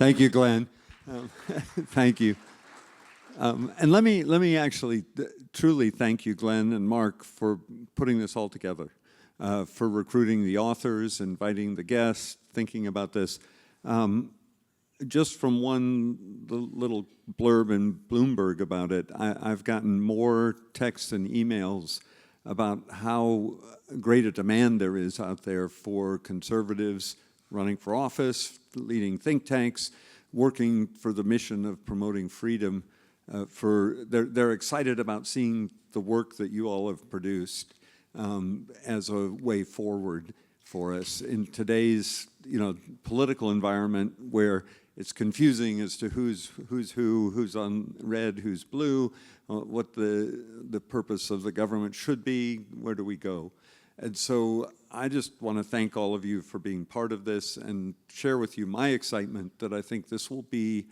Thank you, Glenn. Thank you. And let me actually truly thank you, Glenn and Mark, for putting this all together, for recruiting the authors, inviting the guests, thinking about this. Just from one little blurb in Bloomberg about it, I've gotten more texts and emails about how great a demand there is out there for conservatives running for office, leading think tanks, working for the mission of promoting freedom. They're excited about seeing the work that you all have produced as a way forward for us in today's political environment where it's confusing as to who's who, who's on red, who's blue, what the purpose of the government should be, where do we go? And so I just want to thank all of you for being part of this and share with you my excitement that I think this will be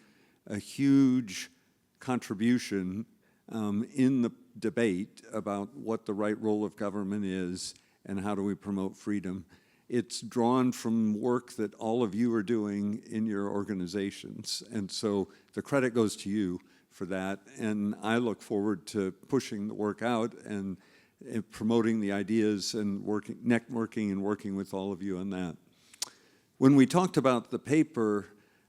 a huge contribution in the debate about what the right role of government is and how do we promote freedom. It's drawn from work that all of you are doing in your organizations. And so the credit goes to you for that. And I look forward to pushing the work out and promoting the ideas and networking and working with all of you on that. When we talked about the paper,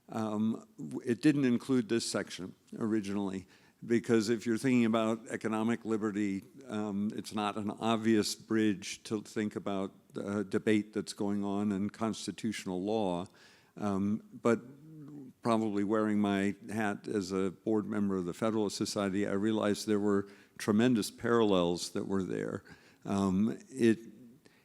it didn't include this section originally, because if you're thinking about economic liberty, it's not an obvious bridge to think about a debate that's going on in constitutional law. But probably wearing my hat as a board member of the Federalist Society, I realized there were tremendous parallels that were there.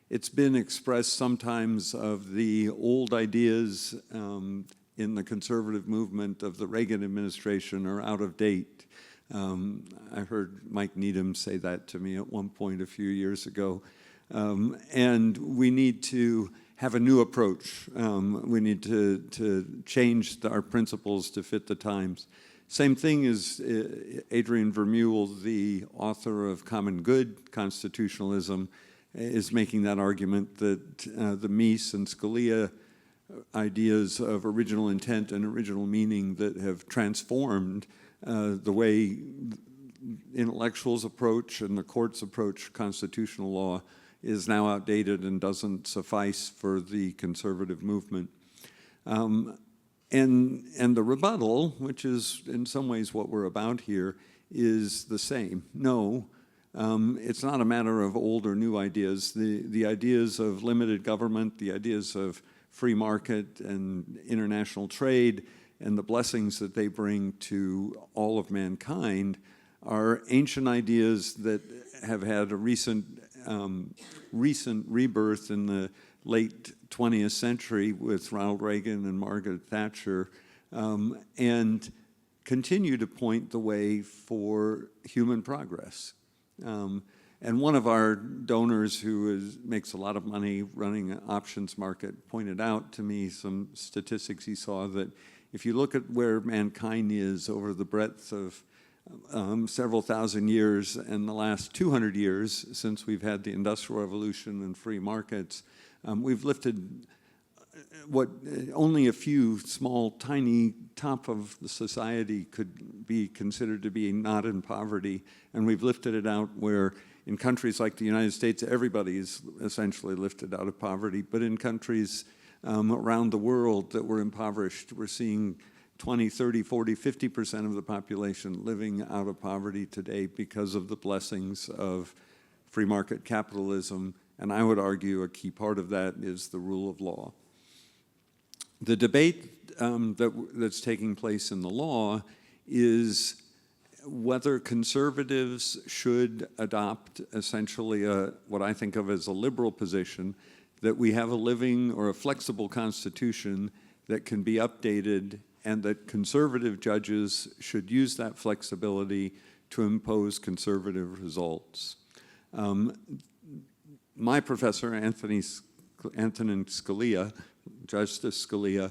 It's been expressed sometimes of the old ideas in the conservative movement of the Reagan administration are out of date. I heard Mike Needham say that to me at one point a few years ago. And we need to have a new approach. We need to change our principles to fit the times. Same thing as Adrian Vermeule, the author of Common Good Constitutionalism, is making that argument that the Mies and Scalia ideas of original intent and original meaning that have transformed the way intellectuals approach and the courts approach constitutional law is now outdated and doesn't suffice for the conservative movement. And the rebuttal, which is in some ways what we're about here, is the same. No, it's not a matter of old or new ideas. The ideas of limited government, the ideas of free market and international trade, and the blessings that they bring to all of mankind are ancient ideas that have had a recent rebirth in the late 20th century with Ronald Reagan and Margaret Thatcher, and continue to point the way for human progress. And one of our donors who makes a lot of money running an options market pointed out to me some statistics he saw that if you look at where mankind is over the breadth of several thousand years and the last 200 years since we've had the Industrial Revolution and free markets, we've lifted what only a few small, tiny top of the society could be considered to be not in poverty, and we've lifted it out where in countries like the United States, everybody is essentially lifted out of poverty, but in countries around the world that were impoverished, we're seeing 20, 30, 40, 50% of the population living out of poverty today because of the blessings of free market capitalism. And I would argue a key part of that is the rule of law. The debate that's taking place in the law is whether conservatives should adopt essentially what I think of as a liberal position, that we have a living or a flexible constitution that can be updated and that conservative judges should use that flexibility to impose conservative results. My professor, Antonin Scalia, Justice Scalia,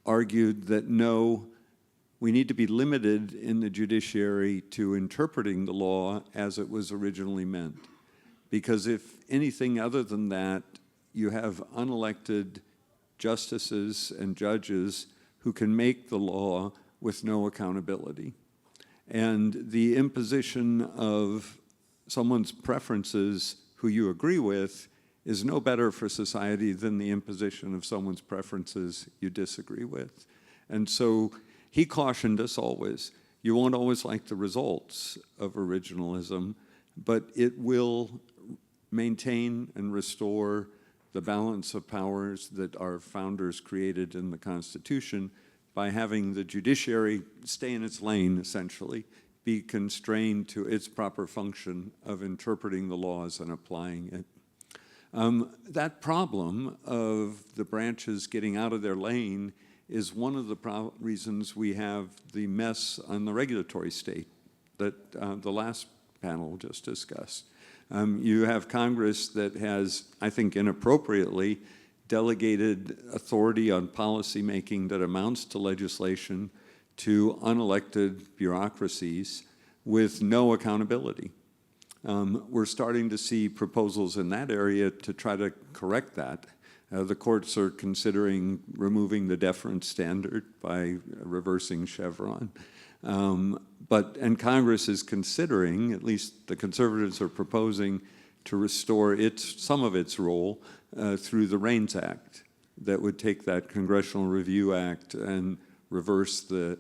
argued that no, we need to be limited in the judiciary to interpreting the law as it was originally meant. Because if anything other than that, you have unelected justices and judges who can make the law with no accountability. And the imposition of someone's preferences who you agree with is no better for society than the imposition of someone's preferences you disagree with. And so he cautioned us always, you won't always like the results of originalism, but it will maintain and restore the balance of powers that our founders created in the Constitution by having the judiciary stay in its lane, essentially, be constrained to its proper function of interpreting the laws and applying it. That problem of the branches getting out of their lane is one of the reasons we have the mess on the regulatory state that the last panel just discussed. You have Congress that has, I think inappropriately, delegated authority on policy making that amounts to legislation to unelected bureaucracies with no accountability. We're starting to see proposals in that area to try to correct that. The courts are considering removing the deference standard by reversing Chevron. And Congress is considering, at least the conservatives are proposing, to restore some of its role through the REINS Act that would take that Congressional Review Act and reverse the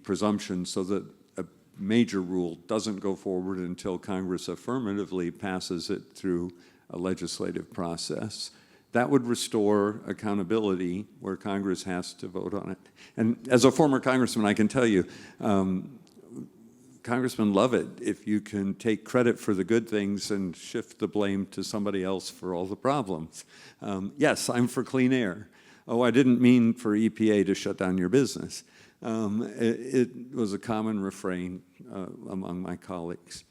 presumption so that a major rule doesn't go forward until Congress affirmatively passes it through a legislative process. That would restore accountability where Congress has to vote on it. And as a former congressman, I can tell you, congressmen love it if you can take credit for the good things and shift the blame to somebody else for all the problems. Yes, I'm for clean air. Oh, I didn't mean for EPA to shut down your business. It was a common refrain among my colleagues.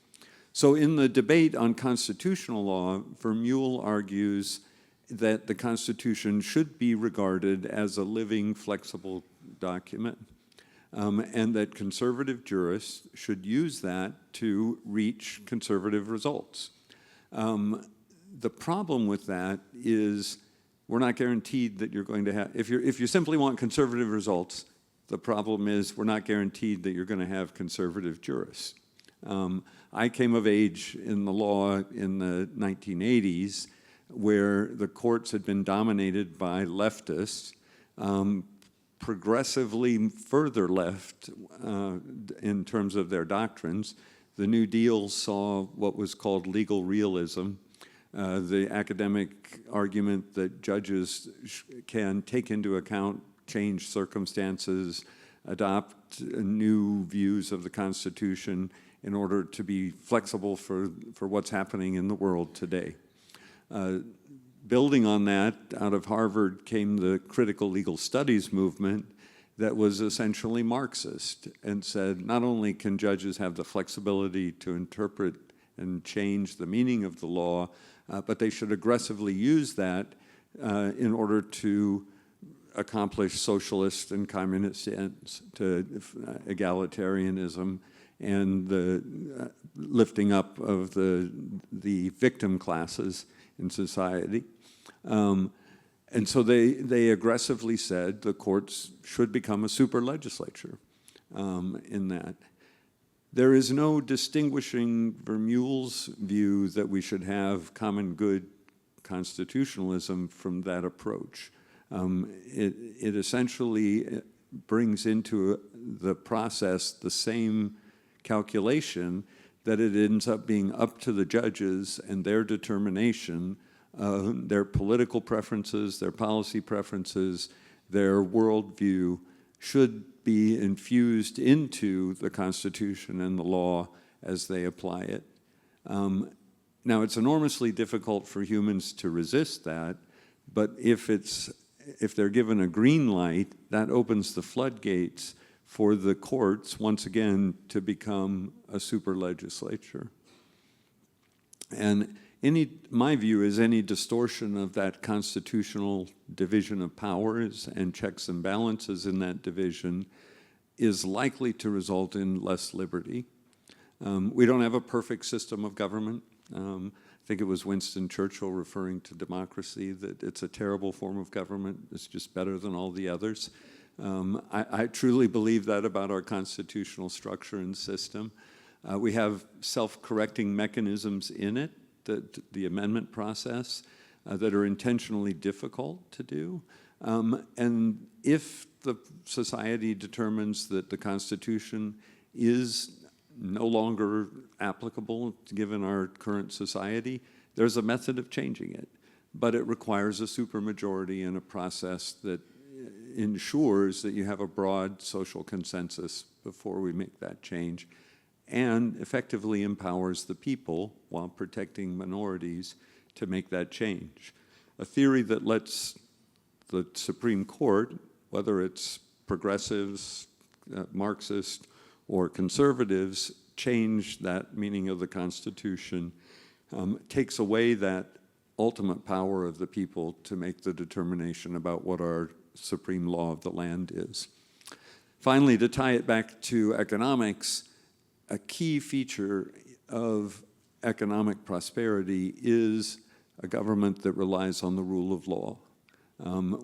So in the debate on constitutional law, Vermeule argues that the Constitution should be regarded as a living, flexible document, and that conservative jurists should use that to reach conservative results. The problem with that is we're not guaranteed that you're going to have, if you simply want conservative results, the problem is we're not guaranteed that you're going to have conservative jurists. I came of age in the law in the 1980s, where the courts had been dominated by leftists, progressively further left in terms of their doctrines. The New Deal saw what was called legal realism, the academic argument that judges can take into account changed circumstances, adopt new views of the Constitution in order to be flexible for what's happening in the world today. Building on that, out of Harvard came the critical legal studies movement that was essentially Marxist and said not only can judges have the flexibility to interpret and change the meaning of the law, but they should aggressively use that in order to accomplish socialist and communist ends, to egalitarianism and the lifting up of the victim classes in society. And so they aggressively said the courts should become a super legislature in that. There is no distinguishing Vermeule's view that we should have common good constitutionalism from that approach. It essentially brings into the process the same calculation that it ends up being up to the judges and their determination, their political preferences, their policy preferences, their worldview should be infused into the Constitution and the law as they apply it. Now, it's enormously difficult for humans to resist that, but if they're given a green light, that opens the floodgates for the courts, once again, to become a super legislature. And my view is any distortion of that constitutional division of powers and checks and balances in that division is likely to result in less liberty. We don't have a perfect system of government. I think it was Winston Churchill referring to democracy, that it's a terrible form of government. It's just better than all the others. I truly believe that about our constitutional structure and system. We have self-correcting mechanisms in it, the amendment process, that are intentionally difficult to do. And if the society determines that the Constitution is no longer applicable given our current society, there's a method of changing it. But it requires a supermajority and a process that ensures that you have a broad social consensus before we make that change, and effectively empowers the people while protecting minorities to make that change. A theory that lets the Supreme Court, whether it's progressives, Marxist, or conservatives, change that meaning of the Constitution, takes away that ultimate power of the people to make the determination about what our supreme law of the land is. Finally, to tie it back to economics, a key feature of economic prosperity is a government that relies on the rule of law,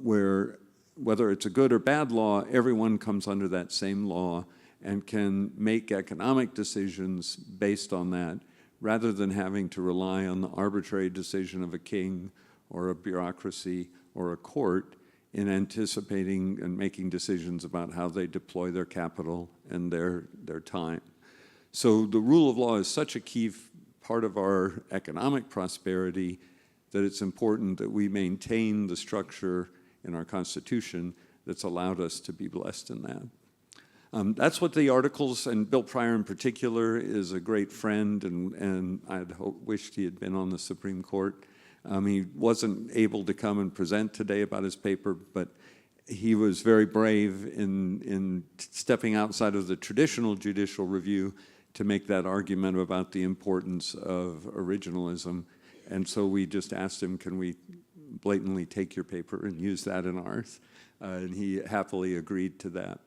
where whether it's a good or bad law, everyone comes under that same law and can make economic decisions based on that, rather than having to rely on the arbitrary decision of a king or a bureaucracy or a court in anticipating and making decisions about how they deploy their capital and their time. So the rule of law is such a key part of our economic prosperity that it's important that we maintain the structure in our Constitution that's allowed us to be blessed in that. That's what the articles, and Bill Pryor in particular is a great friend, and I'd wished he had been on the Supreme Court. He wasn't able to come and present today about his paper, but he was very brave in stepping outside of the traditional judicial review to make that argument about the importance of originalism. And so we just asked him, can we blatantly take your paper and use that in ours? And he happily agreed to that.